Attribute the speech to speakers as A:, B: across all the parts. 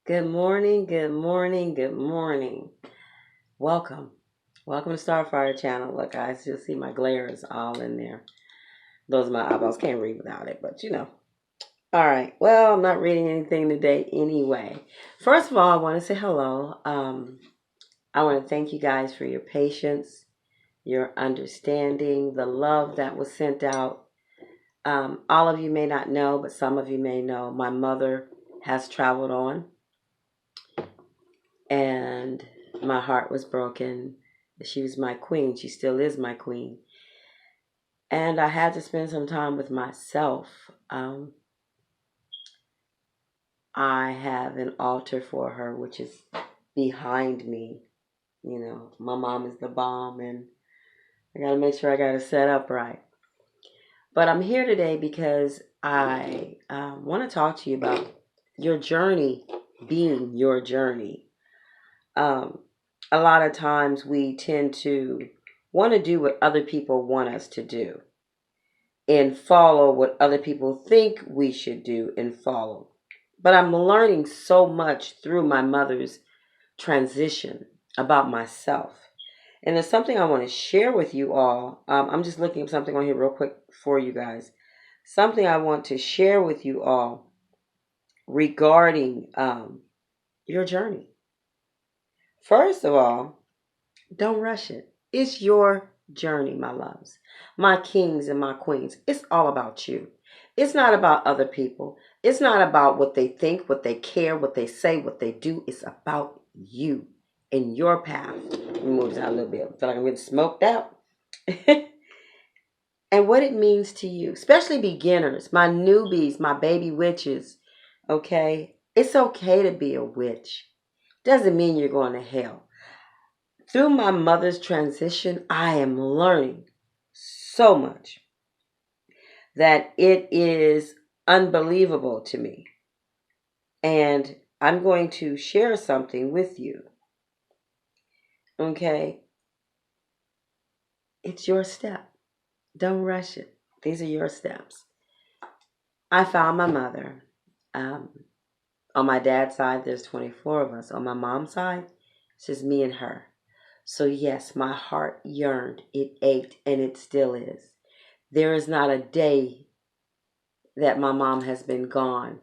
A: Good morning, good morning, good morning. Welcome. Welcome to Starfire channel. Look, guys, you'll see my glare is all in there. Those are my eyeballs. Can't read without it, but you know. All right. Well, I'm not reading anything today anyway. First of all, I want to say hello. I want to thank you guys for your patience, your understanding, the love that was sent out. All of you may not know, but some of you may know, my mother has traveled on. And my heart was broken. She was my queen. She still is my queen. And I had to spend some time with myself. I have an altar for her, which is behind me. You know, my mom is the bomb, and I got to make sure I got it set up right. But I'm here today because I want to talk to you about your journey being your journey. Um, a lot of times we tend to want to do what other people want us to do and follow what other people think we should do and follow. But I'm learning so much through my mother's transition about myself. And there's something I want to share with you all. I'm just looking up something on here real quick for you guys. Something I want to share with you all regarding your journey. First of all, don't rush it. It's your journey, my loves, my kings and my queens. It's all about you. It's not about other people. It's not about what they think, what they care, what they say, what they do. It's about you and your path. Let me move this out a little bit. I feel like I'm getting smoked out. And what it means to you, especially beginners, my newbies, my baby witches. Okay? It's okay to be a witch. Doesn't mean you're going to hell. Through my mother's transition, I am learning so much that it is unbelievable to me. And I'm going to share something with you. Okay? It's your step. Don't rush it. These are your steps. I found my mother. Um, on my dad's side, there's 24 of us. On my mom's side, it's just me and her. So, yes, my heart yearned. It ached, and it still is. There is not a day that my mom has been gone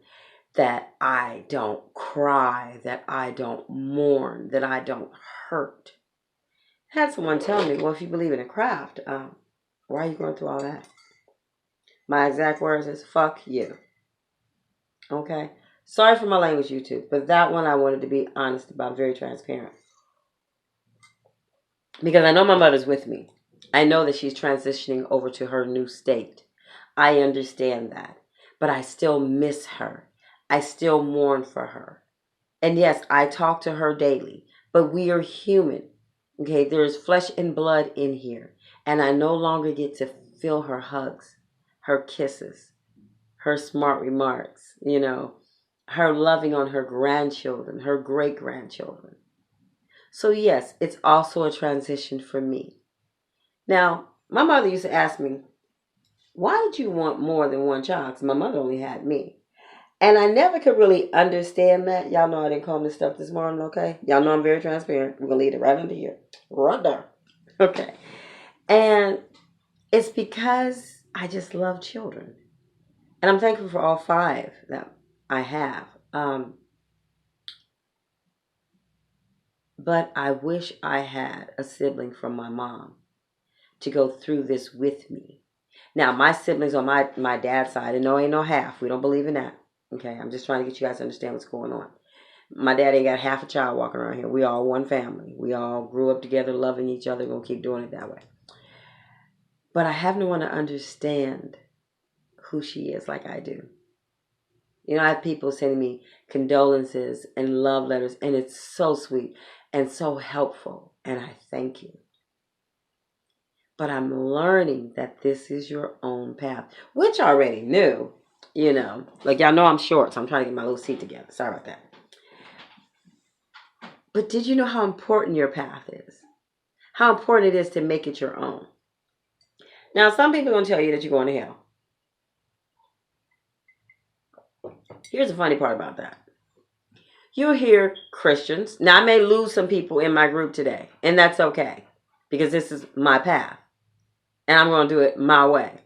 A: that I don't cry, that I don't mourn, that I don't hurt. I had someone tell me, well, if you believe in a craft, why are you going through all that? My exact words is, fuck you. Okay? Sorry for my language, YouTube, but that one I wanted to be honest about, very transparent. Because I know my mother's with me. I know that she's transitioning over to her new state. I understand that. But I still miss her. I still mourn for her. And yes, I talk to her daily. But we are human. Okay, there's flesh and blood in here. And I no longer get to feel her hugs, her kisses, her smart remarks, her loving on her grandchildren, her great grandchildren. So, yes, it's also a transition for me. Now, my mother used to ask me, why did you want more than one child? Because my mother only had me. And I never could really understand that. Y'all know I didn't comb this stuff this morning, okay? Y'all know I'm very transparent. We're going to leave it right under here. Right there. Okay. And it's because I just love children. And I'm thankful for all five that I have. But I wish I had a sibling from my mom to go through this with me. Now, my siblings on my dad's side, and no, ain't no half. We don't believe in that. Okay, I'm just trying to get you guys to understand what's going on. My dad ain't got half a child walking around here. We all one family. We all grew up together, loving each other. We're going to keep doing it that way. But I have no one to understand who she is like I do. I have people sending me condolences and love letters, and it's so sweet and so helpful, and I thank you. But I'm learning that this is your own path, which I already knew, Like, y'all know I'm short, so I'm trying to get my little seat together. Sorry about that. But did you know how important your path is? How important it is to make it your own? Now, some people are going to tell you that you're going to hell. Here's the funny part about that. You hear Christians. Now, I may lose some people in my group today, and that's okay because this is my path, and I'm going to do it my way.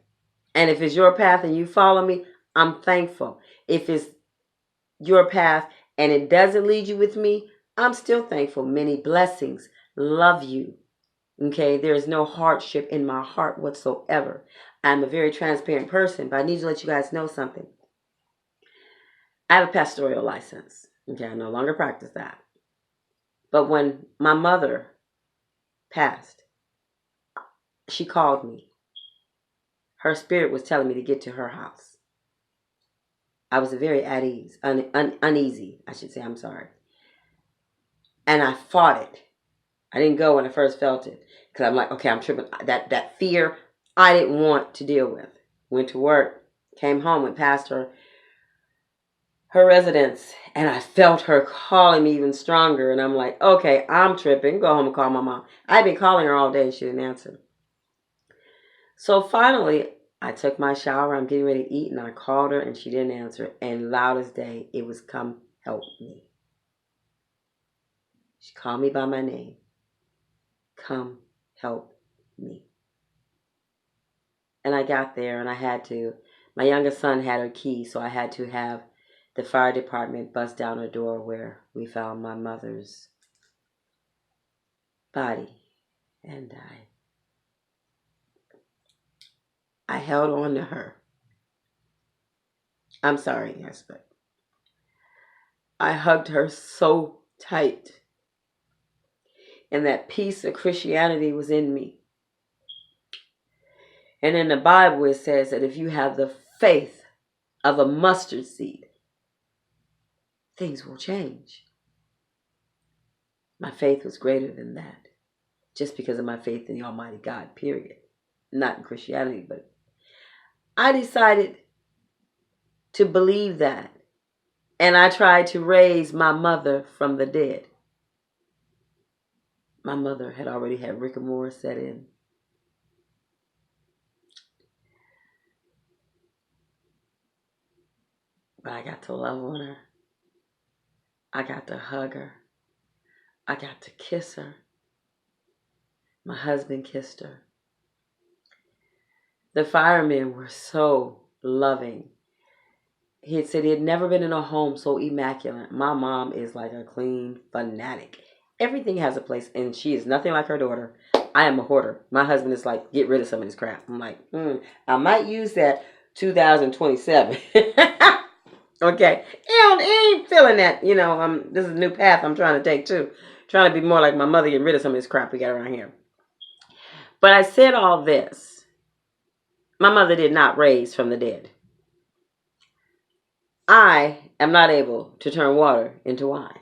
A: And if it's your path and you follow me, I'm thankful. If it's your path and it doesn't lead you with me, I'm still thankful. Many blessings. Love you. Okay, there is no hardship in my heart whatsoever. I'm a very transparent person, but I need to let you guys know something. I have a pastoral license. Okay, I no longer practice that. But when my mother passed, she called me. Her spirit was telling me to get to her house. I was very at ease, uneasy, I should say. I'm sorry. And I fought it. I didn't go when I first felt it because I'm like, okay, I'm tripping. That fear I didn't want to deal with. Went to work, came home, went past her residence, and I felt her calling me even stronger. And I'm like, okay, I'm tripping. Go home and call my mom. I'd been calling her all day and she didn't answer. So finally, I took my shower. I'm getting ready to eat, and I called her, and she didn't answer. And loud as day, it was, "Come help me." She called me by my name. "Come help me." And I got there, and I had to. My youngest son had her key, so I had to have the fire department bust down her door where we found my mother's body. And I held on to her. I'm sorry, yes, but I hugged her so tight. And that piece of Christianity was in me. And in the Bible, it says that if you have the faith of a mustard seed, things will change. My faith was greater than that, just because of my faith in the Almighty God, period. Not in Christianity, but I decided to believe that. And I tried to raise my mother from the dead. My mother had already had rigor mortis set in. But I got to love on her. I got to hug her. I got to kiss her. My husband kissed her. The firemen were so loving. He had said he had never been in a home so immaculate. My mom is like a clean fanatic. Everything has a place, and she is nothing like her daughter. I am a hoarder. My husband is like, get rid of some of this crap. I'm like, I might use that 2027. Okay. He ain't feeling that. This is a new path I'm trying to take too. Trying to be more like my mother, getting rid of some of this crap we got around here. But I said all this. My mother did not raise from the dead. I am not able to turn water into wine.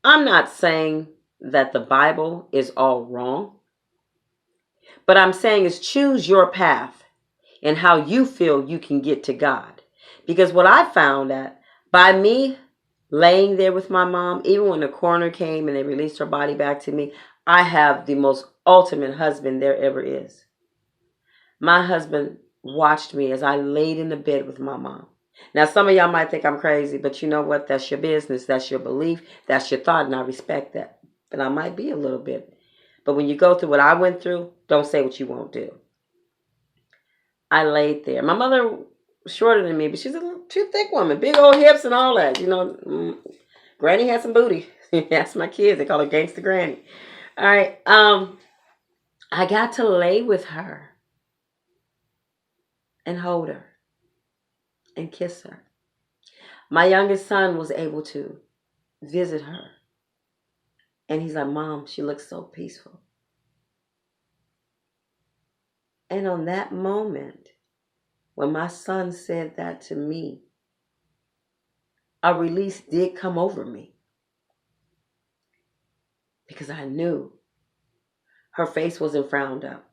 A: I'm not saying that the Bible is all wrong, but I'm saying is choose your path and how you feel you can get to God. Because what I found that by me laying there with my mom, even when the coroner came and they released her body back to me, I have the most ultimate husband there ever is. My husband watched me as I laid in the bed with my mom. Now, some of y'all might think I'm crazy, but you know what? That's your business. That's your belief. That's your thought, and I respect that. But I might be a little bit. But when you go through what I went through, don't say what you won't do. I laid there. My mother was shorter than me, but she's a thick woman. Big old hips and all that. Granny had some booty. That's my kids. They call her Gangsta Granny. All right. I got to lay with her and hold her and kiss her. My youngest son was able to visit her. And he's like, "Mom, she looks so peaceful." And on that moment, when my son said that to me, a release did come over me. Because I knew her face wasn't frowned up.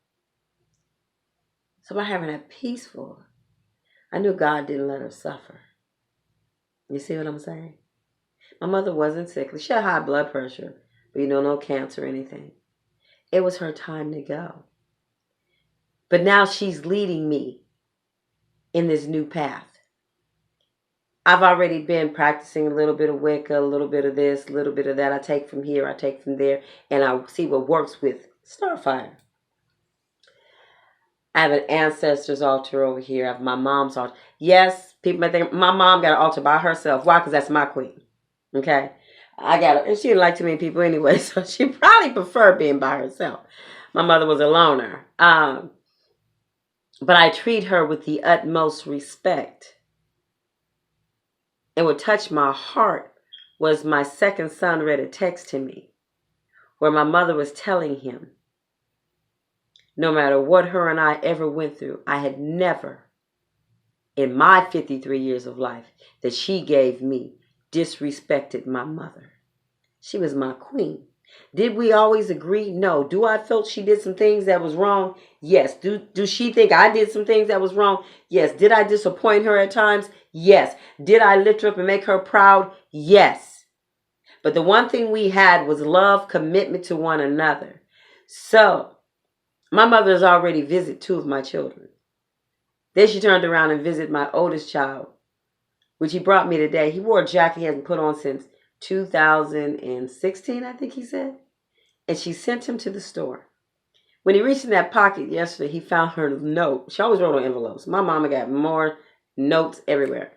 A: So by having that peaceful, I knew God didn't let her suffer. You see what I'm saying? My mother wasn't sickly. She had high blood pressure, but no cancer or anything. It was her time to go. But now she's leading me in this new path. I've already been practicing a little bit of Wicca, a little bit of this, a little bit of that. I take from here, I take from there, and I see what works with Starfire. I have an ancestors altar over here. I have my mom's altar. Yes, people may think my mom got an altar by herself. Why? Because that's my queen. Okay? I got her. And she didn't like too many people anyway, so she probably preferred being by herself. My mother was a loner. But I treat her with the utmost respect. And what touched my heart was my second son read a text to me where my mother was telling him, no matter what her and I ever went through, I had never, in my 53 years of life, that she gave me, disrespected my mother. She was my queen. Did we always agree? No. Do I felt she did some things that was wrong? Yes. Do she think I did some things that was wrong? Yes. Did I disappoint her at times? Yes. Did I lift her up and make her proud? Yes. But the one thing we had was love, commitment to one another. So, my mother has already visited 2 of my children. Then she turned around and visited my oldest child, which he brought me today. He wore a jacket he hasn't put on since 2016, I think he said. And she sent him to the store. When he reached in that pocket yesterday, he found her note. She always wrote on envelopes. My mama got more notes everywhere.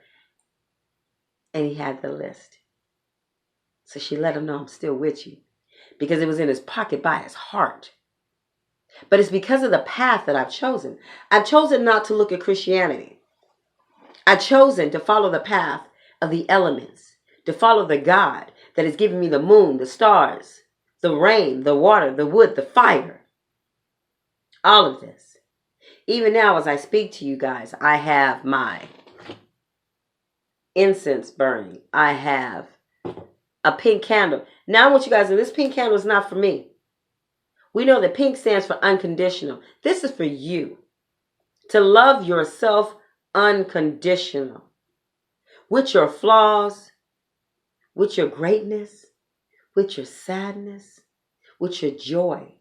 A: And he had the list. So she let him know, I'm still with you. Because it was in his pocket by his heart. But it's because of the path that I've chosen. I've chosen not to look at Christianity. I've chosen to follow the path of the elements. To follow the God that has given me the moon, the stars, the rain, the water, the wood, the fire. All of this. Even now, as I speak to you guys, I have my incense burning. I have a pink candle. Now I want you guys to know this pink candle is not for me. We know that pink stands for unconditional. This is for you. To love yourself unconditional. With your flaws, with your greatness, with your sadness, with your joy.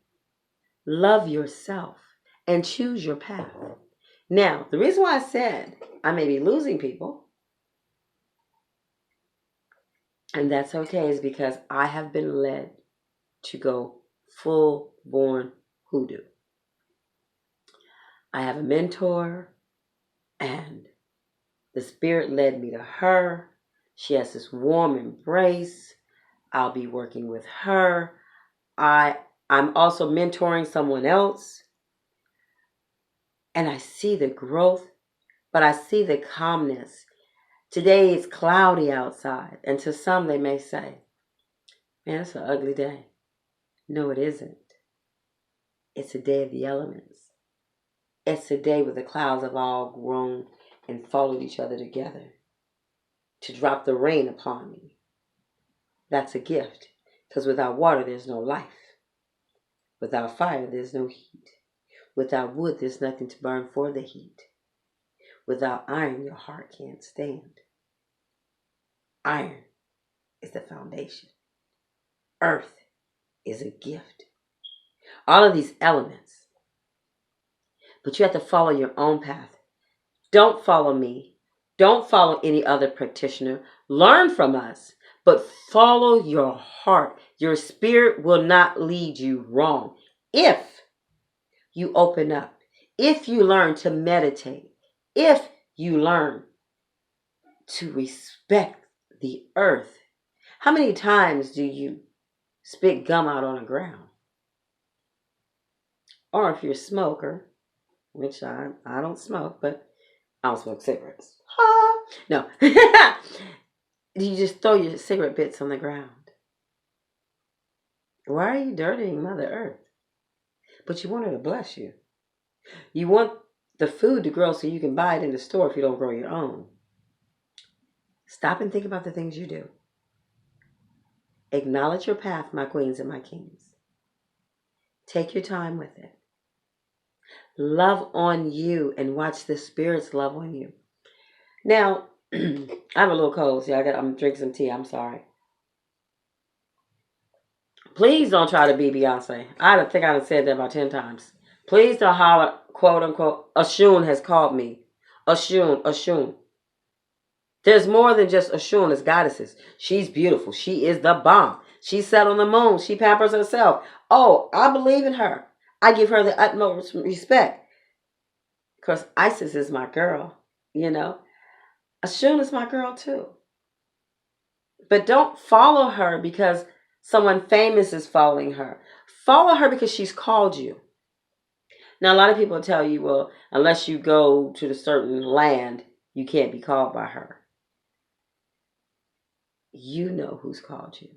A: Love yourself and choose your path. Now, the reason why I said I may be losing people, and that's okay, is because I have been led to go full-born hoodoo. I have a mentor, and the spirit led me to her. She has this warm embrace. I'll be working with her. I'm also mentoring someone else. And I see the growth, but I see the calmness. Today it's cloudy outside. And to some they may say, man, it's an ugly day. No, it isn't. It's a day of the elements. It's a day where the clouds have all grown and followed each other together to drop the rain upon me. That's a gift. Because without water, there's no life. Without fire, there's no heat. Without wood, there's nothing to burn for the heat. Without iron, your heart can't stand. Iron is the foundation. Earth is a gift. All of these elements. But you have to follow your own path. Don't follow me. Don't follow any other practitioner. Learn from us. But follow your heart. Your spirit will not lead you wrong. If you open up. If you learn to meditate. If you learn to respect the earth. How many times do you spit gum out on the ground? Or if you're a smoker, which I don't smoke, but I don't smoke cigarettes. No. You just throw your cigarette bits on the ground. Why are you dirtying Mother Earth? But you want her to bless you. You want the food to grow so you can buy it in the store if you don't grow your own. Stop and think about the things you do. Acknowledge your path, my queens and my kings. Take your time with it. Love on you and watch the spirits love on you. Now, I have a little cold, so I'm drinking some tea. I'm sorry. Please don't try to be Beyonce. I think I've said that about 10 times. Please don't holler, quote unquote, Ashun has called me. Ashun. There's more than just Oshun as goddesses. She's beautiful. She is the bomb. She sat on the moon. She pampers herself. Oh, I believe in her. I give her the utmost respect. Because Isis is my girl, you know. Oshun is my girl too. But don't follow her because someone famous is following her. Follow her because she's called you. Now, a lot of people tell you, well, unless you go to the certain land, you can't be called by her. You know who's called you.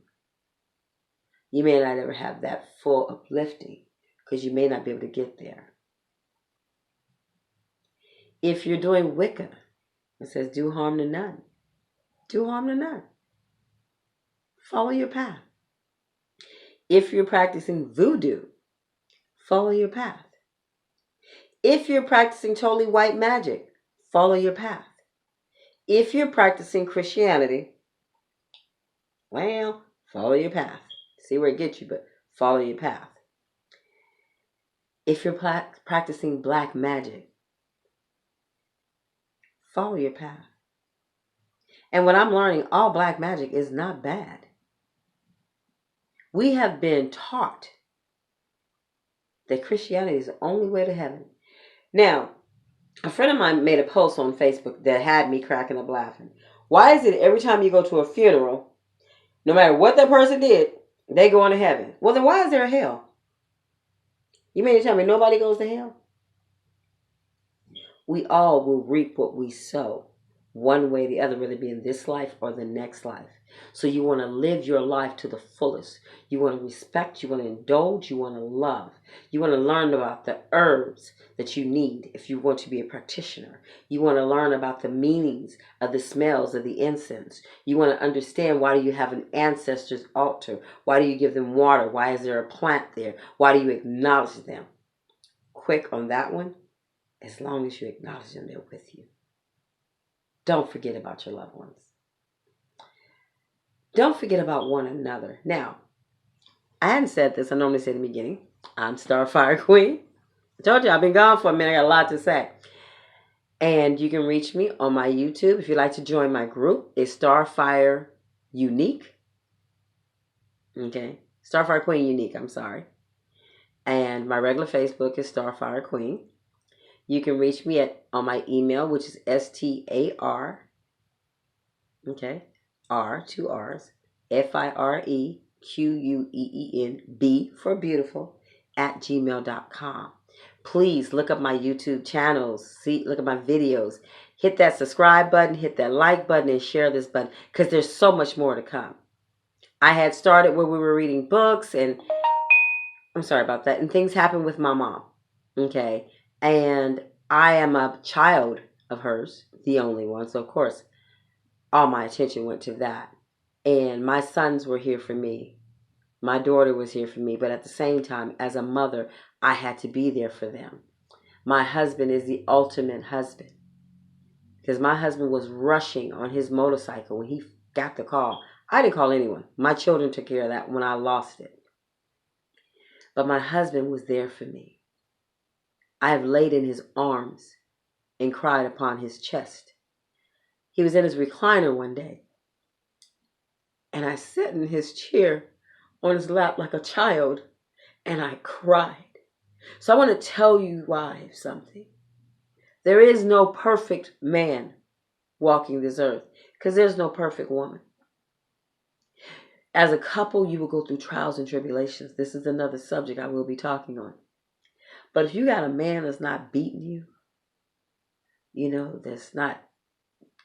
A: You may not ever have that full uplifting because you may not be able to get there. If you're doing Wicca, it says do harm to none. Do harm to none. Follow your path. If you're practicing voodoo, follow your path. If you're practicing totally white magic, follow your path. If you're practicing Christianity, well, follow your path. See where it gets you, but follow your path. If you're practicing black magic, follow your path. And what I'm learning, all black magic is not bad. We have been taught that Christianity is the only way to heaven. Now, a friend of mine made a post on Facebook that had me cracking up laughing. Why is it every time you go to a funeral, no matter what that person did, they go into heaven? Well, then why is there a hell? You mean to tell me nobody goes to hell? We all will reap what we sow, one way or the other, whether it be in this life or the next life. So you want to live your life to the fullest. You want to respect, you want to indulge, you want to love. You want to learn about the herbs that you need if you want to be a practitioner. You want to learn about the meanings of the smells of the incense. You want to understand, why do you have an ancestor's altar? Why do you give them water? Why is there a plant there? Why do you acknowledge them? Quick on that one. As long as you acknowledge them, they're with you. Don't forget about your loved ones. Don't forget about one another. Now, I hadn't said this. I normally say in the beginning. I'm Starfire Queen. I told you I've been gone for a minute. I got a lot to say. And you can reach me on my YouTube. If you'd like to join my group, it's Starfire Unique. Okay. Starfire Queen Unique, I'm sorry. And my regular Facebook is Starfire Queen. You can reach me on my email, which is STAR, okay, R, 2 R's, FIREQUEEN, for beautiful, @gmail.com. Please look up my YouTube channels, look at my videos, hit that subscribe button, hit that like button, and share this button, because there's so much more to come. I had started where we were reading books, and I'm sorry about that, and things happened with my mom, okay. And I am a child of hers, the only one. So, of course, all my attention went to that. And my sons were here for me. My daughter was here for me. But at the same time, as a mother, I had to be there for them. My husband is the ultimate husband. Because my husband was rushing on his motorcycle when he got the call. I didn't call anyone. My children took care of that when I lost it. But my husband was there for me. I have laid in his arms and cried upon his chest. He was in his recliner one day, and I sat in his chair on his lap like a child, and I cried. So I want to tell you, wives, something. There is no perfect man walking this earth, because there's no perfect woman. As a couple, you will go through trials and tribulations. This is another subject I will be talking on. But if you got a man that's not beating you, that's not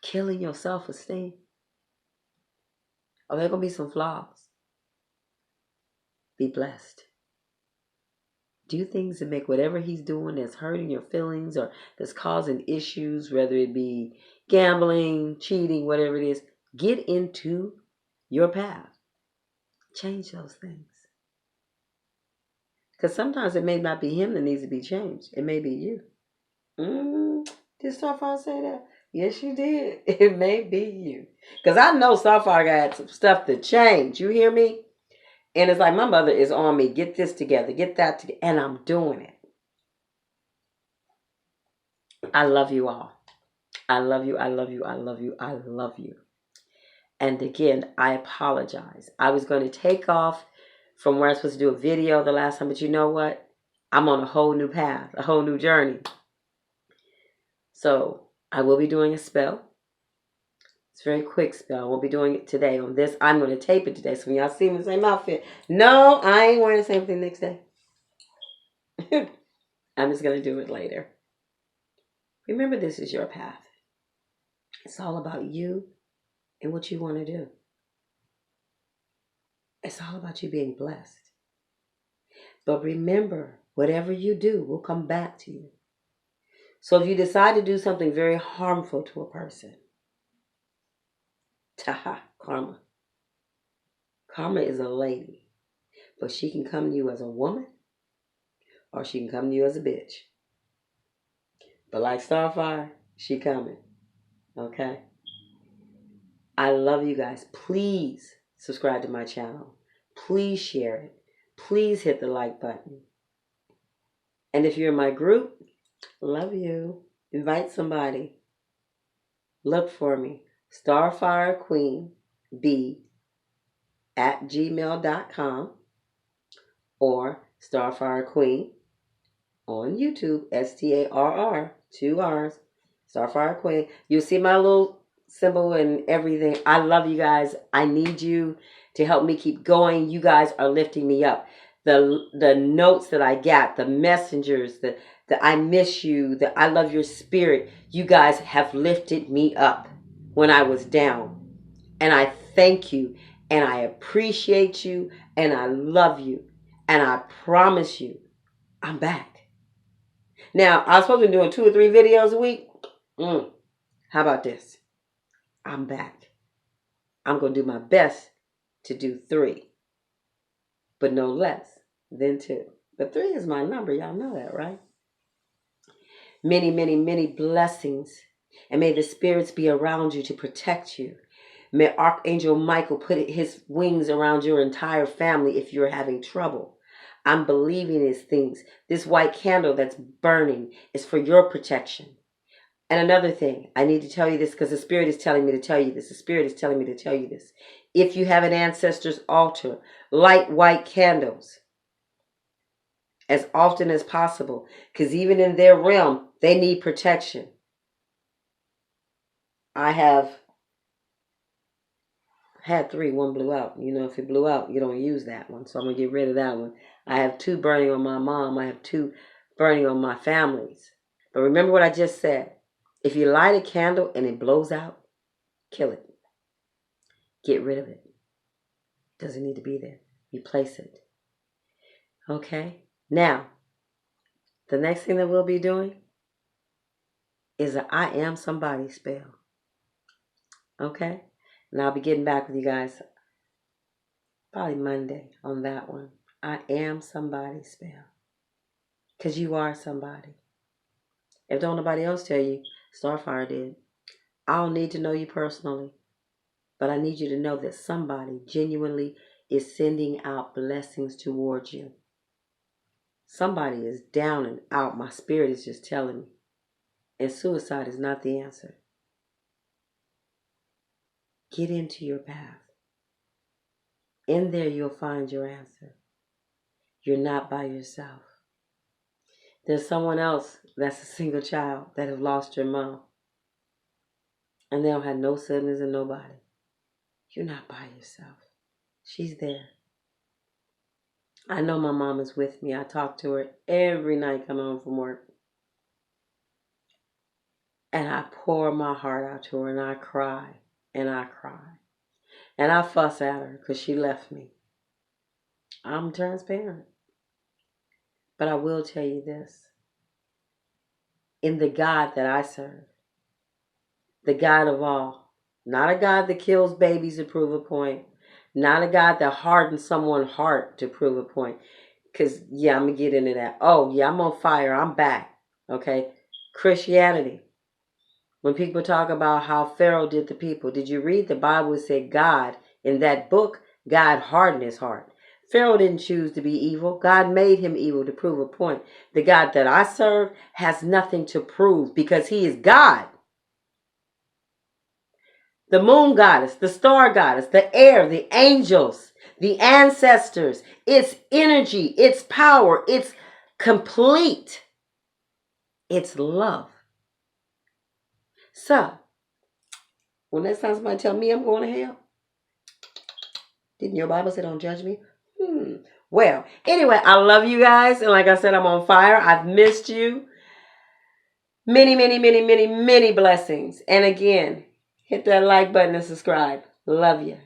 A: killing your self-esteem, there are going to be some flaws. Be blessed. Do things to make whatever he's doing that's hurting your feelings or that's causing issues, whether it be gambling, cheating, whatever it is, get into your path. Change those things. Because sometimes it may not be him that needs to be changed. It may be you. Did Starfire say that? Yes, you did. It may be you. Because I know Starfire got some stuff to change. You hear me? And it's like my mother is on me. Get this together. Get that together. And I'm doing it. I love you all. I love you. I love you. I love you. I love you. And again, I apologize. I was going to take off from where I was supposed to do a video the last time, but you know what? I'm on a whole new path, a whole new journey. So I will be doing a spell. It's a very quick spell. I won't be doing it today on this. I'm going to tape it today. So when y'all see me in the same outfit, no, I ain't wearing the same thing next day. I'm just going to do it later. Remember, this is your path. It's all about you and what you want to do. It's all about you being blessed. But remember, whatever you do will come back to you. So if you decide to do something very harmful to a person, taha, karma. Karma is a lady. But she can come to you as a woman or she can come to you as a bitch. But like Starfire, she coming. Okay? I love you guys. Please subscribe to my channel. Please share it. Please hit the like button. And if you're in my group, love you. Invite somebody. Look for me. Starfire Queen B @gmail.com or Starfire Queen on YouTube, STARR, 2 R's, Starfire Queen. You'll see my little symbol and everything. I love you guys. I need you to help me keep going. You guys are lifting me up. The notes that I got, the messengers, the I miss you, the I love your spirit. You guys have lifted me up when I was down. And I thank you. And I appreciate you. And I love you. And I promise you, I'm back. Now, I was supposed to be doing 2 or 3 videos a week. How about this? I'm back. I'm going to do my best to do 3. But no less than 2. But 3 is my number. Y'all know that, right? Many, many, many blessings. And may the spirits be around you to protect you. May Archangel Michael put his wings around your entire family if you're having trouble. I'm believing these things. This white candle that's burning is for your protection. And another thing, I need to tell you this because the Spirit is telling me to tell you this. The Spirit is telling me to tell you this. If you have an ancestor's altar, light white candles as often as possible. Because even in their realm, they need protection. I have had 3, 1 blew out. You know, if it blew out, you don't use that one. So I'm going to get rid of that one. I have 2 burning on my mom. I have 2 burning on my families. But remember what I just said. If you light a candle and it blows out, kill it. Get rid of it. Doesn't need to be there. Replace it. Okay? Now, the next thing that we'll be doing is an I am somebody spell. Okay? And I'll be getting back with you guys probably Monday on that one. I am somebody spell. Because you are somebody. If don't nobody else tell you, Starfire did. I don't need to know you personally. But I need you to know that somebody genuinely is sending out blessings towards you. Somebody is down and out. My spirit is just telling me. And suicide is not the answer. Get into your path. In there you'll find your answer. You're not by yourself. There's someone else that's a single child that have lost their mom. And they don't have no siblings and nobody. You're not by yourself. She's there. I know my mom is with me. I talk to her every night coming home from work. And I pour my heart out to her and I cry and I cry. And I fuss at her because she left me. I'm transparent. But I will tell you this. In the God that I serve, the God of all, not a God that kills babies to prove a point, not a God that hardens someone's heart to prove a point. Because, yeah, I'm going to get into that. Oh, yeah, I'm on fire. I'm back. Okay? Christianity. When people talk about how Pharaoh did the people, did you read the Bible? It said God, in that book, God hardened his heart. Pharaoh didn't choose to be evil. God made him evil to prove a point. The God that I serve has nothing to prove because he is God. the moon goddess, the star goddess, the air, the angels, the ancestors. It's energy, it's power, it's complete. It's love. So, when next time somebody tell me I'm going to hell, didn't your Bible say don't judge me? Well, anyway, I love you guys. And like I said, I'm on fire. I've missed you. Many, many, many, many, many blessings. And again, hit that like button and subscribe. Love you.